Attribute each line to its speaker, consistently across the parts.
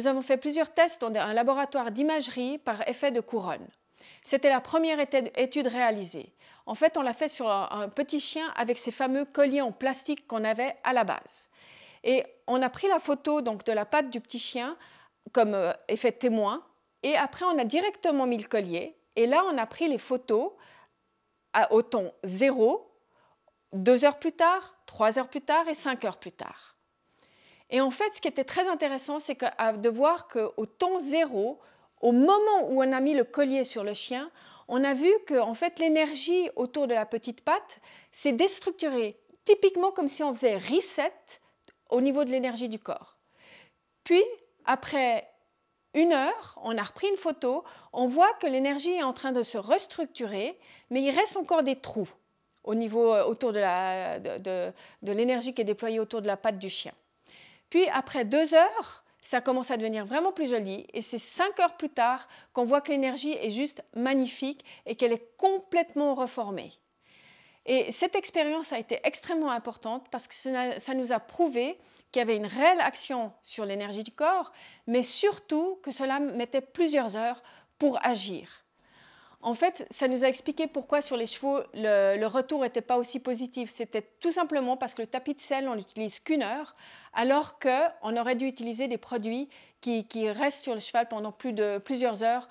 Speaker 1: nous avons fait plusieurs tests dans un laboratoire d'imagerie par effet de couronne. C'était la première étude réalisée. En fait, on l'a fait sur un petit chien avec ces fameux colliers en plastique qu'on avait à la base. Et on a pris la photo donc, de la patte du petit chien comme effet témoin. Et après, on a directement mis le collier. Et là, on a pris les photos au ton 0, 2 heures plus tard, 3 heures plus tard et 5 heures plus tard. Et en fait, ce qui était très intéressant, c'est de voir qu'au ton 0, au moment où on a mis le collier sur le chien, on a vu que en fait, l'énergie autour de la petite patte s'est déstructurée, typiquement comme si on faisait reset au niveau de l'énergie du corps. Puis, après 1 heure, on a repris une photo, on voit que l'énergie est en train de se restructurer, mais il reste encore des trous autour de l'énergie qui est déployée autour de la patte du chien. Puis après 2 heures, ça commence à devenir vraiment plus joli et c'est 5 heures plus tard qu'on voit que l'énergie est juste magnifique et qu'elle est complètement reformée. Et cette expérience a été extrêmement importante parce que ça nous a prouvé qu'il y avait une réelle action sur l'énergie du corps, mais surtout que cela mettait plusieurs heures pour agir. En fait, ça nous a expliqué pourquoi sur les chevaux, le retour n'était pas aussi positif. C'était tout simplement parce que le tapis de selle, on n'utilise qu'1 heure, alors qu'on aurait dû utiliser des produits qui restent sur le cheval pendant plusieurs heures,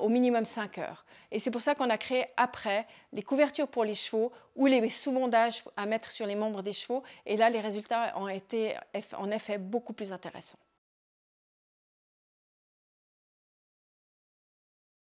Speaker 1: au minimum 5 heures. Et c'est pour ça qu'on a créé après les couvertures pour les chevaux ou les sous-bondages à mettre sur les membres des chevaux. Et là, les résultats ont été en effet beaucoup plus intéressants.